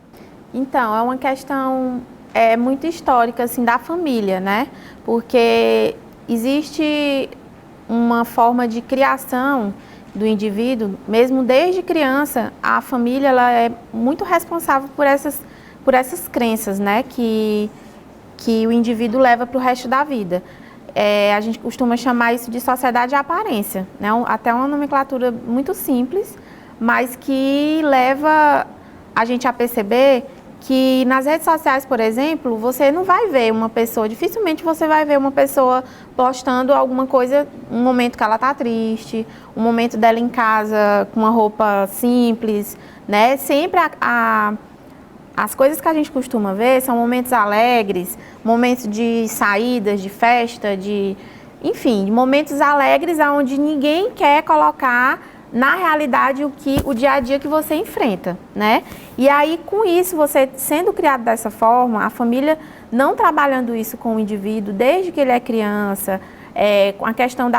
Então, é uma questão muito histórica assim, da família, né? Porque existe uma forma de criação do indivíduo, mesmo desde criança, a família ela é muito responsável por essas crenças, né, que o indivíduo leva para o resto da vida. A gente costuma chamar isso de sociedade de aparência, né, até uma nomenclatura muito simples, mas que leva a gente a perceber que nas redes sociais, por exemplo, você não vai ver uma pessoa, dificilmente você vai ver uma pessoa postando alguma coisa, um momento que ela está triste, um momento dela em casa com uma roupa simples, né? Sempre as coisas que a gente costuma ver são momentos alegres, momentos de saídas, de festa, enfim, momentos alegres onde ninguém quer colocar na realidade o dia a dia que você enfrenta, né? E aí, com isso, você sendo criado dessa forma, a família não trabalhando isso com o indivíduo desde que ele é criança, com a questão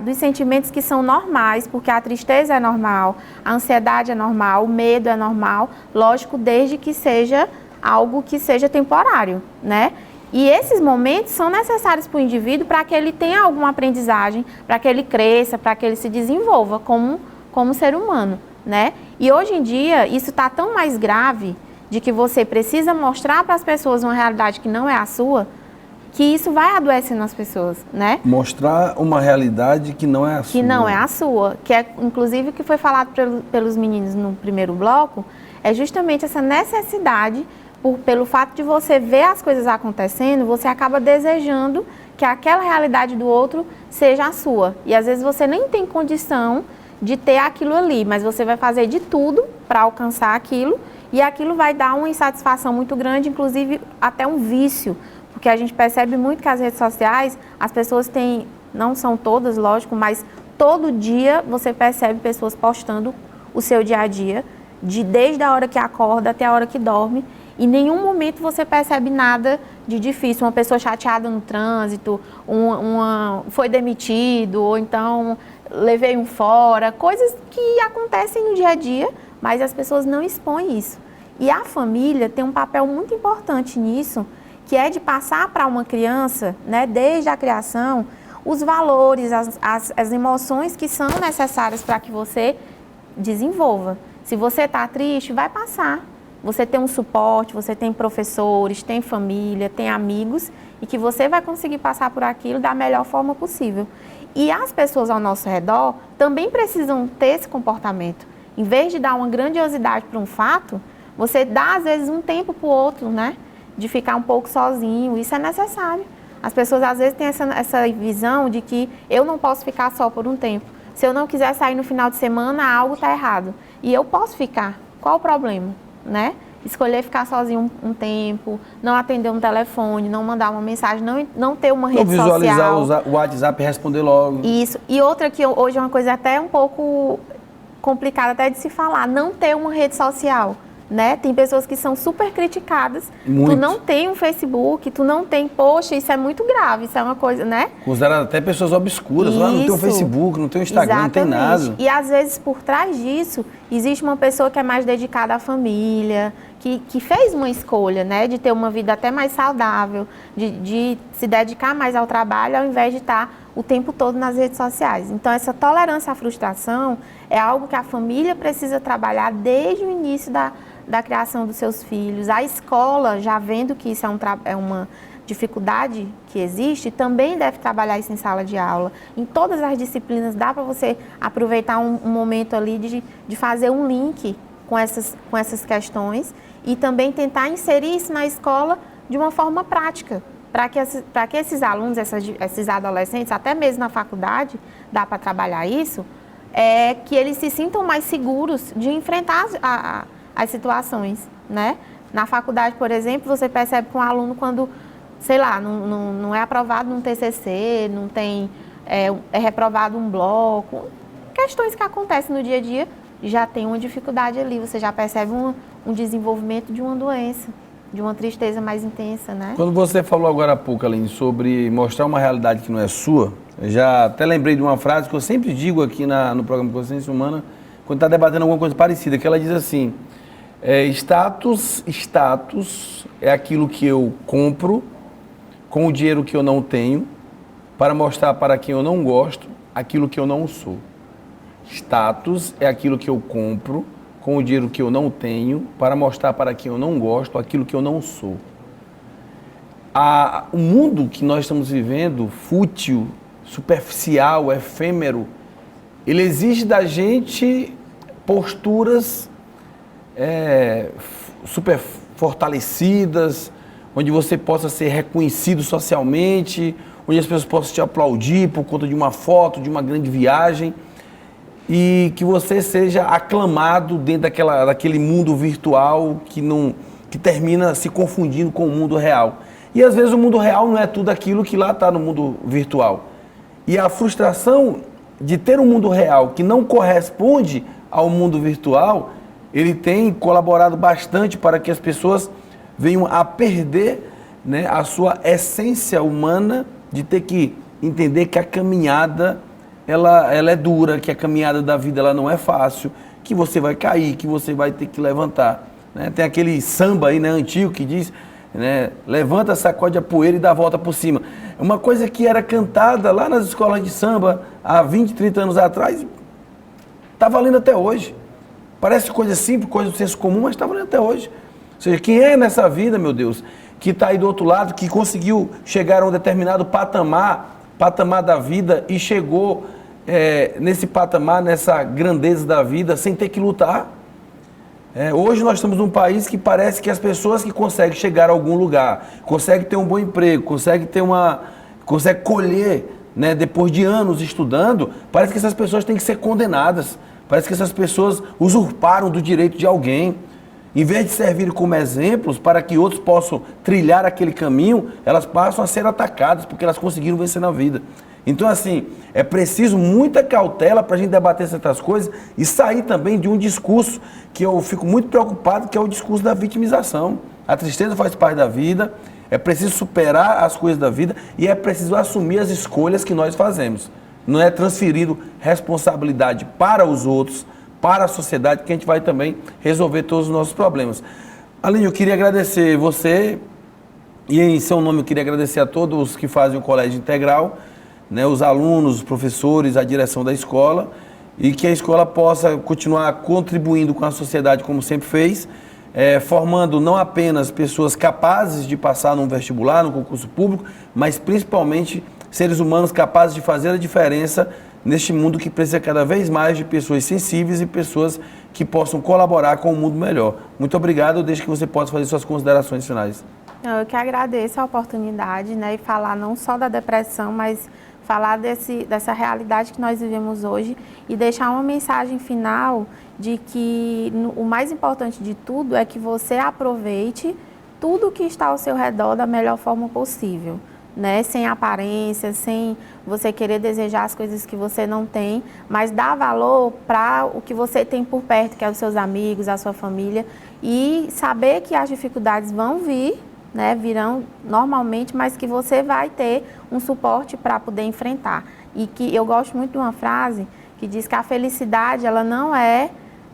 dos sentimentos que são normais, porque a tristeza é normal, a ansiedade é normal, o medo é normal, lógico, desde que seja algo que seja temporário, né? E esses momentos são necessários para o indivíduo para que ele tenha alguma aprendizagem, para que ele cresça, para que ele se desenvolva como ser humano, né? E hoje em dia, isso está tão mais grave de que você precisa mostrar para as pessoas uma realidade que não é a sua, que isso vai adoecendo as pessoas, né? Mostrar uma realidade que não é a sua. Que não é a sua, que é inclusive o que foi falado pelos meninos no primeiro bloco, é justamente essa necessidade, pelo fato de você ver as coisas acontecendo, você acaba desejando que aquela realidade do outro seja a sua. E às vezes você nem tem condição de ter aquilo ali, mas você vai fazer de tudo para alcançar aquilo e aquilo vai dar uma insatisfação muito grande, inclusive até um vício, porque a gente percebe muito que as redes sociais, as pessoas têm, não são todas, lógico, mas todo dia você percebe pessoas postando o seu dia a dia, desde a hora que acorda até a hora que dorme. Em nenhum momento você percebe nada de difícil, uma pessoa chateada no trânsito, foi demitido, ou então levei um fora, coisas que acontecem no dia a dia, mas as pessoas não expõem isso. E a família tem um papel muito importante nisso, que é de passar para uma criança, né, desde a criação, os valores, as emoções que são necessárias para que você desenvolva. Se você está triste, vai passar. Você tem um suporte, você tem professores, tem família, tem amigos e que você vai conseguir passar por aquilo da melhor forma possível. E as pessoas ao nosso redor também precisam ter esse comportamento. Em vez de dar uma grandiosidade para um fato, você dá às vezes um tempo para o outro, né? De ficar um pouco sozinho, isso é necessário. As pessoas às vezes têm essa visão de que eu não posso ficar só por um tempo. Se eu não quiser sair no final de semana, algo está errado. E eu posso ficar, qual o problema? Né? Escolher ficar sozinho um tempo, não atender um telefone, não mandar uma mensagem, não ter uma rede social. Visualizar o WhatsApp e responder logo. Isso. E outra que hoje é uma coisa até um pouco complicada até de se falar, não ter uma rede social. Né? Tem pessoas que são super criticadas. Muito. Tu não tem um Facebook, tu não tem, poxa, isso é muito grave, isso é uma coisa, né? Consideradas até pessoas obscuras, lá não tem um Facebook, não tem um Instagram, exatamente. Não tem nada. E às vezes por trás disso, existe uma pessoa que é mais dedicada à família, que fez uma escolha, né? De ter uma vida até mais saudável, de se dedicar mais ao trabalho, ao invés de estar o tempo todo nas redes sociais. Então essa tolerância à frustração é algo que a família precisa trabalhar desde o início da criação dos seus filhos. A escola, já vendo que isso é uma dificuldade que existe, também deve trabalhar isso em sala de aula. Em todas as disciplinas, dá para você aproveitar um momento ali de fazer um link com essas questões e também tentar inserir isso na escola de uma forma prática, para que esses alunos, esses adolescentes, até mesmo na faculdade, dá para trabalhar isso, que eles se sintam mais seguros de enfrentar as situações, né? Na faculdade, por exemplo, você percebe que um aluno quando, sei lá, não é aprovado num TCC, não tem, é reprovado um bloco, questões que acontecem no dia a dia, já tem uma dificuldade ali, você já percebe um desenvolvimento de uma doença, de uma tristeza mais intensa, né? Quando você falou agora há pouco, Aline, sobre mostrar uma realidade que não é sua, eu já até lembrei de uma frase que eu sempre digo aqui no programa Consciência Humana, quando está debatendo alguma coisa parecida, que ela diz assim, status é aquilo que eu compro com o dinheiro que eu não tenho para mostrar para quem eu não gosto aquilo que eu não sou. Status é aquilo que eu compro com o dinheiro que eu não tenho para mostrar para quem eu não gosto aquilo que eu não sou. O mundo que nós estamos vivendo, fútil, superficial, efêmero, ele exige da gente posturas super fortalecidas, onde você possa ser reconhecido socialmente, onde as pessoas possam te aplaudir por conta de uma foto, de uma grande viagem, e que você seja aclamado dentro daquele mundo virtual que termina se confundindo com o mundo real. E às vezes o mundo real não é tudo aquilo que lá está no mundo virtual. E a frustração de ter um mundo real que não corresponde ao mundo virtual, ele tem colaborado bastante para que as pessoas venham a perder, né, a sua essência humana de ter que entender que a caminhada ela é dura, que a caminhada da vida ela não é fácil, que você vai cair, que você vai ter que levantar. Né? Tem aquele samba aí, né, antigo que diz, né, levanta, sacode a poeira e dá a volta por cima. É uma coisa que era cantada lá nas escolas de samba há 20, 30 anos atrás, está valendo até hoje. Parece coisa simples, coisa do senso comum, mas está valendo até hoje. Ou seja, quem é nessa vida, meu Deus, que está aí do outro lado, que conseguiu chegar a um determinado patamar da vida e chegou nesse patamar, nessa grandeza da vida, sem ter que lutar. Hoje nós estamos num país que parece que as pessoas que conseguem chegar a algum lugar, conseguem ter um bom emprego, conseguem colher, né, depois de anos estudando, parece que essas pessoas têm que ser condenadas. Parece que essas pessoas usurparam do direito de alguém. Em vez de servirem como exemplos para que outros possam trilhar aquele caminho, elas passam a ser atacadas porque elas conseguiram vencer na vida. Então, assim, é preciso muita cautela para a gente debater certas coisas e sair também de um discurso que eu fico muito preocupado, que é o discurso da vitimização. A tristeza faz parte da vida, é preciso superar as coisas da vida e é preciso assumir as escolhas que nós fazemos. Não é transferindo responsabilidade para os outros, para a sociedade, que a gente vai também resolver todos os nossos problemas. Aline, eu queria agradecer você e em seu nome eu queria agradecer a todos que fazem o Colégio Integral, né, os alunos, os professores, a direção da escola, e que a escola possa continuar contribuindo com a sociedade como sempre fez, formando não apenas pessoas capazes de passar num vestibular, num concurso público, mas principalmente seres humanos capazes de fazer a diferença neste mundo que precisa cada vez mais de pessoas sensíveis e pessoas que possam colaborar com um mundo melhor. Muito obrigado, eu deixo que você possa fazer suas considerações finais. Eu que agradeço a oportunidade, né, e falar não só da depressão, mas falar dessa realidade que nós vivemos hoje e deixar uma mensagem final de que o mais importante de tudo é que você aproveite tudo que está ao seu redor da melhor forma possível. Né? Sem aparência, sem você querer desejar as coisas que você não tem, mas dar valor para o que você tem por perto, que é os seus amigos, a sua família, e saber que as dificuldades vão vir, né? Virão normalmente, mas que você vai ter um suporte para poder enfrentar. E que eu gosto muito de uma frase que diz que a felicidade ela não é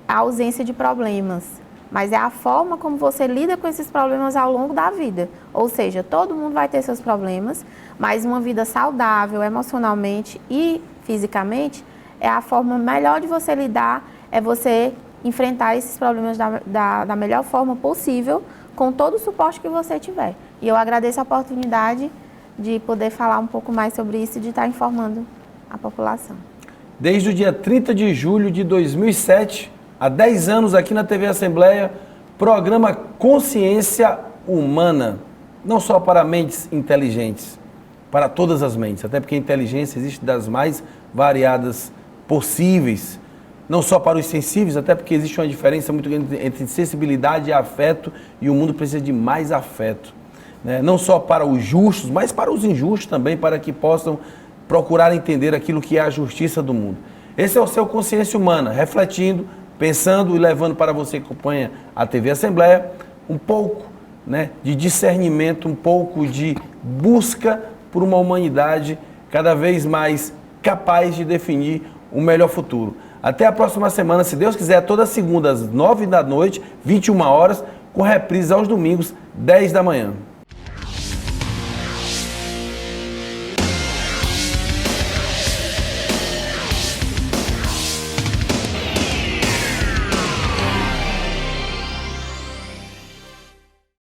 a ausência de problemas, mas é a forma como você lida com esses problemas ao longo da vida. Ou seja, todo mundo vai ter seus problemas, mas uma vida saudável emocionalmente e fisicamente é a forma melhor de você lidar, é você enfrentar esses problemas da melhor forma possível, com todo o suporte que você tiver. E eu agradeço a oportunidade de poder falar um pouco mais sobre isso e de estar informando a população. Desde o dia 30 de julho de 2007, há 10 anos aqui na TV Assembleia, programa Consciência Humana, não só para mentes inteligentes, para todas as mentes, até porque a inteligência existe das mais variadas possíveis, não só para os sensíveis, até porque existe uma diferença muito grande entre sensibilidade e afeto, e o mundo precisa de mais afeto, né? Não só para os justos, mas para os injustos também, para que possam procurar entender aquilo que é a justiça do mundo. Esse é o seu Consciência Humana, refletindo, pensando e levando para você que acompanha a TV Assembleia um pouco, né, de discernimento, um pouco de busca por uma humanidade cada vez mais capaz de definir o melhor futuro. Até a próxima semana, se Deus quiser, toda segunda às 9 da noite, 21 horas, com reprise aos domingos, 10 da manhã.